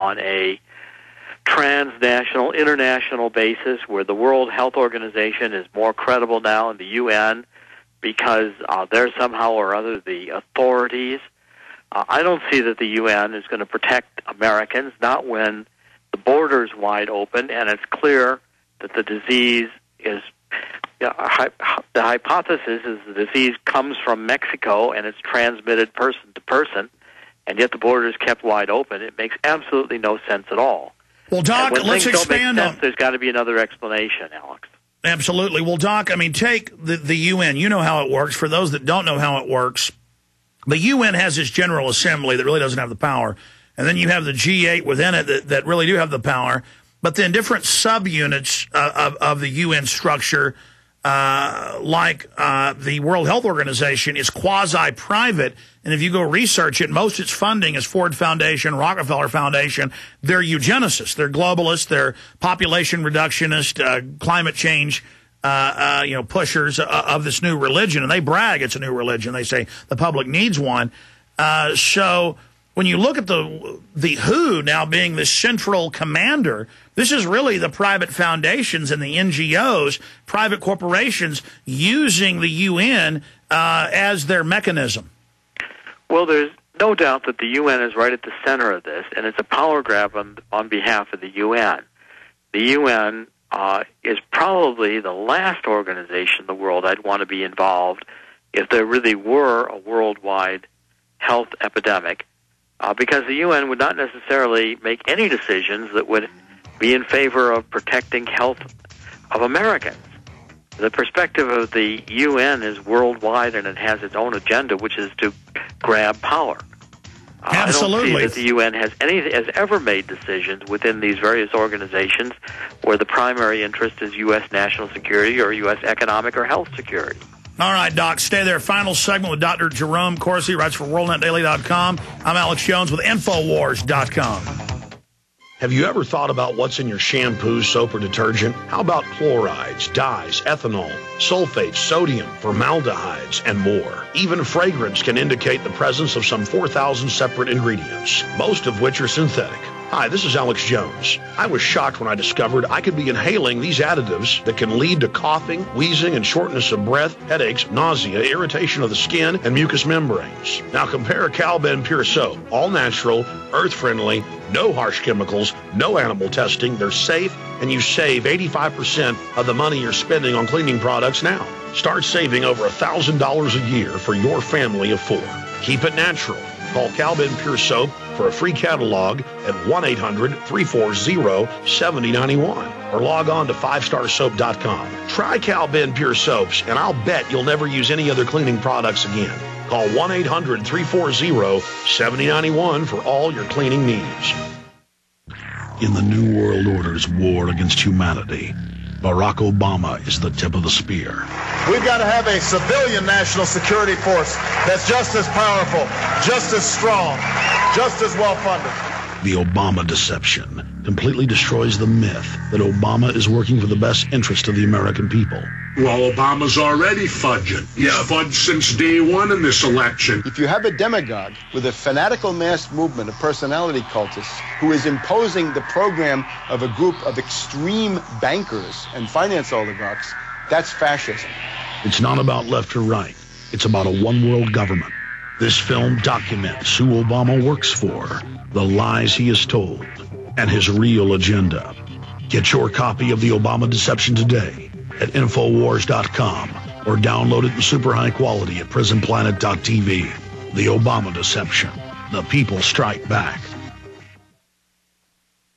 on a transnational, international basis, where the World Health Organization is more credible now in the UN because they're somehow or other the authorities. I don't see that the UN is going to protect Americans, not when the border's wide open and it's clear that the disease is, the hypothesis is the disease comes from Mexico and it's transmitted person to person, and yet the border is kept wide open. It makes absolutely no sense at all. Well, Doc, let's expand on... There's got to be another explanation, Alex. Absolutely. Well, Doc, I mean, take the UN. You know how it works. For those that don't know how it works, the UN has this General Assembly that really doesn't have the power. And then you have the G8 within it that really do have the power. But then different subunits of the UN structure, like the World Health Organization, is quasi-private. And if you go research it, most of its funding is Ford Foundation, Rockefeller Foundation. They're eugenicists. They're globalists. They're population reductionist, climate change pushers of this new religion. And they brag it's a new religion. They say the public needs one. So when you look at the WHO now being the central commander, this is really the private foundations and the NGOs, private corporations, using the UN as their mechanism. Well, there's no doubt that the UN is right at the center of this, and it's a power grab on behalf of the UN. The UN is probably the last organization in the world I'd want to be involved if there really were a worldwide health epidemic, because the UN would not necessarily make any decisions that would be in favor of protecting health of Americans. The perspective of the UN is worldwide, and it has its own agenda, which is to grab power. Absolutely. I don't see that the UN has ever made decisions within these various organizations where the primary interest is U.S. national security or U.S. economic or health security. All right, Doc, stay there. Final segment with Dr. Jerome Corsi, writes for WorldNetDaily.com. I'm Alex Jones with Infowars.com. Have you ever thought about what's in your shampoo, soap, or detergent? How about chlorides, dyes, ethanol, sulfates, sodium, formaldehydes, and more? Even fragrance can indicate the presence of some 4,000 separate ingredients, most of which are synthetic. Hi, this is Alex Jones. I was shocked when I discovered I could be inhaling these additives that can lead to coughing, wheezing, and shortness of breath, headaches, nausea, irritation of the skin, and mucous membranes. Now compare Cal-Ben Pure Soap, all natural, earth-friendly, no harsh chemicals, no animal testing. They're safe, and you save 85% of the money you're spending on cleaning products now. Start saving over $1,000 a year for your family of 4. Keep it natural. Call Cal-Ben Pure Soap for a free catalog at 1-800-340-7091 or log on to 5starsoap.com. Try Cal-Ben Pure Soaps, and I'll bet you'll never use any other cleaning products again. Call 1-800-340-7091 for all your cleaning needs. In the New World Order's war against humanity, Barack Obama is the tip of the spear. We've got to have a civilian national security force that's just as powerful, just as strong, just as well-funded. The Obama deception completely destroys the myth that Obama is working for the best interest of the American people. Well, Obama's already fudging. He's fudged since day one in this election. If you have a demagogue with a fanatical mass movement of personality cultists who is imposing the program of a group of extreme bankers and finance oligarchs, that's fascism. It's not about left or right. It's about a one-world government. This film documents who Obama works for, the lies he has told, and his real agenda. Get your copy of The Obama Deception today at Infowars.com or download it in super high quality at PrisonPlanet.tv. The Obama Deception. The people strike back.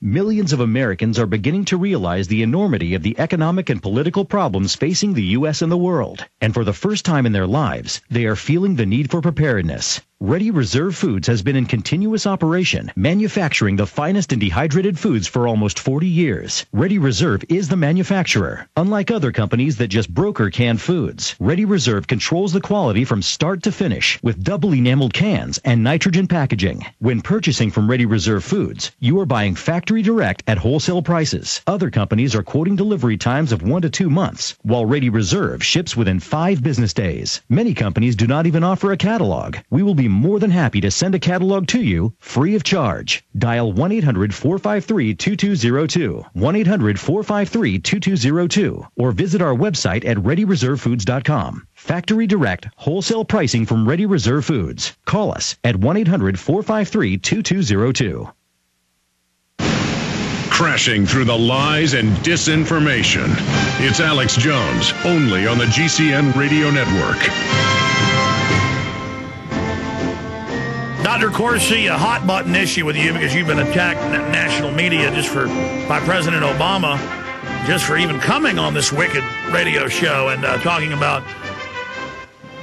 Millions of Americans are beginning to realize the enormity of the economic and political problems facing the U.S. and the world. And for the first time in their lives, they are feeling the need for preparedness. Ready Reserve Foods has been in continuous operation, manufacturing the finest and dehydrated foods for almost 40 years. Ready Reserve is the manufacturer. Unlike other companies that just broker canned foods, Ready Reserve controls the quality from start to finish with double enameled cans and nitrogen packaging. When purchasing from Ready Reserve Foods, you are buying factory direct at wholesale prices. Other companies are quoting delivery times of 1 to 2 months, while Ready Reserve ships within 5 business days. Many companies do not even offer a catalog. We will be be more than happy to send a catalog to you free of charge. Dial 1-800-453-2202, 1-800-453-2202, or visit our website at ReadyReserveFoods.com. Factory direct, wholesale pricing from Ready Reserve Foods. Call us at 1-800-453-2202. Crashing through the lies and disinformation. It's Alex Jones, only on the GCN Radio Network. Dr. Corsi, a hot button issue with you because you've been attacked in national media by President Obama just for even coming on this wicked radio show and talking about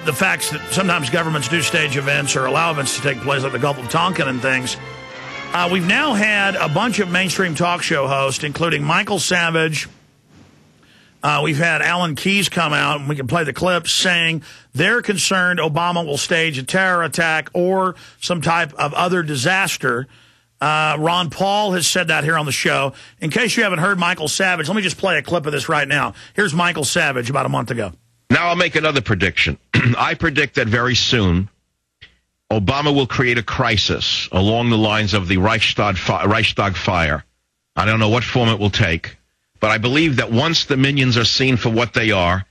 the facts that sometimes governments do stage events or allow events to take place like the Gulf of Tonkin and things. We've now had a bunch of mainstream talk show hosts, including Michael Savage. We've had Alan Keyes come out, and we can play the clips, saying they're concerned Obama will stage a terror attack or some type of other disaster. Ron Paul has said that here on the show. In case you haven't heard Michael Savage, let me just play a clip of this right now. Here's Michael Savage about a month ago. Now I'll make another prediction. I predict that very soon Obama will create a crisis along the lines of the Reichstag fire. I don't know what form it will take, but I believe that once the minions are seen for what they are,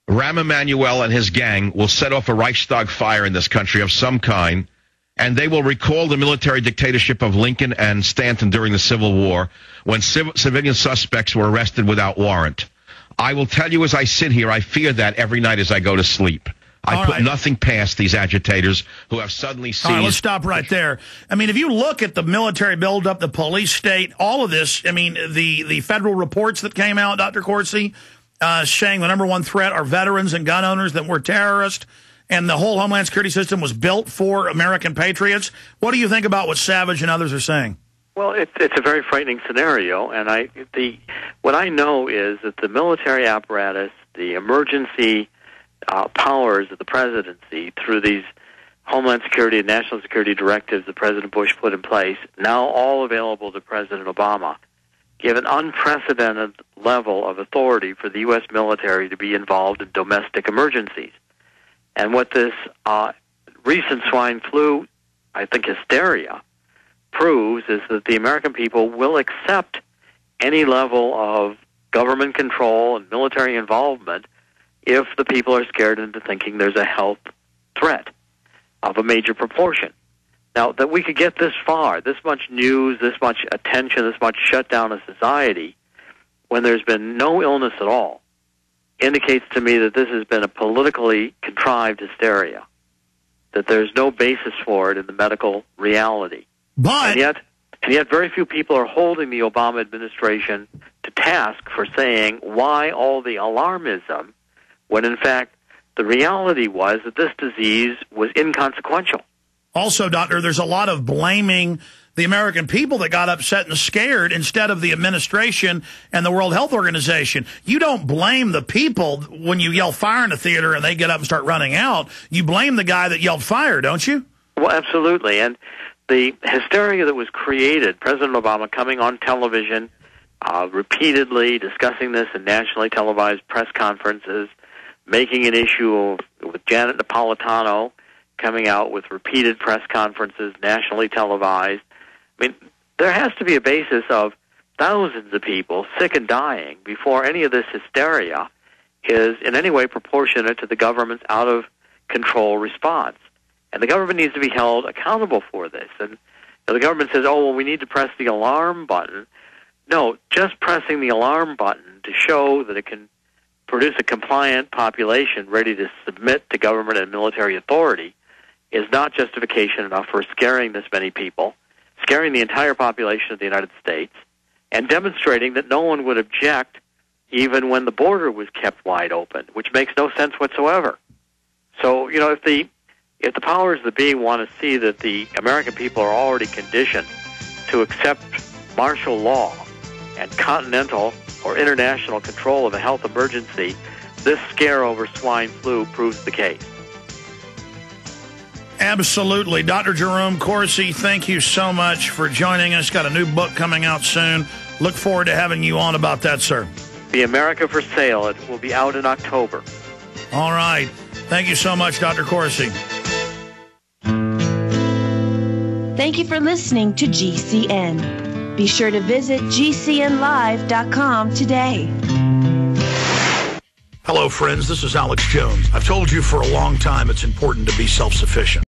Rahm Emanuel and his gang will set off a Reichstag fire in this country of some kind, and they will recall the military dictatorship of Lincoln and Stanton during the Civil War when civilian suspects were arrested without warrant. I will tell you as I sit here, I fear that every night as I go to sleep. I put nothing past these agitators who have suddenly seized... All right, let's stop right there. I mean, if you look at the military buildup, the police state, all of this, I mean, the federal reports that came out, Dr. Corsi, saying the number one threat are veterans and gun owners, that we're terrorists, and the whole Homeland Security system was built for American patriots. What do you think about what Savage and others are saying? Well, it's a very frightening scenario, and what I know is that the military apparatus, the emergency powers of the presidency through these Homeland Security and National Security directives that President Bush put in place, now all available to President Obama, give an unprecedented level of authority for the U.S. military to be involved in domestic emergencies. And what this recent swine flu, I think, hysteria proves is that the American people will accept any level of government control and military involvement if the people are scared into thinking there's a health threat of a major proportion. Now, that we could get this far, this much news, this much attention, this much shutdown of society, when there's been no illness at all, indicates to me that this has been a politically contrived hysteria, that there's no basis for it in the medical reality. But and yet very few people are holding the Obama administration to task for saying why all the alarmism, when in fact the reality was that this disease was inconsequential. Also, Doctor, there's a lot of blaming the American people that got upset and scared instead of the administration and the World Health Organization. You don't blame the people when you yell fire in a theater and they get up and start running out. You blame the guy that yelled fire, don't you? Well, absolutely. And the hysteria that was created, President Obama coming on television, repeatedly discussing this in nationally televised press conferences, making an issue with Janet Napolitano, coming out with repeated press conferences, nationally televised. I mean, there has to be a basis of thousands of people sick and dying before any of this hysteria is in any way proportionate to the government's out-of-control response. And the government needs to be held accountable for this. And the government says, oh, well, we need to press the alarm button. No, just pressing the alarm button to show that it can produce a compliant population ready to submit to government and military authority is not justification enough for scaring this many people, scaring the entire population of the United States, and demonstrating that no one would object even when the border was kept wide open, which makes no sense whatsoever. So, you know, if the powers that be want to see that the American people are already conditioned to accept martial law and continental or international control of a health emergency, this scare over swine flu proves the case. Absolutely. Dr. Jerome Corsi, thank you so much for joining us. Got a new book coming out soon. Look forward to having you on about that, sir. The America for Sale. It will be out in October. All right. Thank you so much, Dr. Corsi. Thank you for listening to GCN. Be sure to visit GCNlive.com today. Hello, friends. This is Alex Jones. I've told you for a long time it's important to be self-sufficient.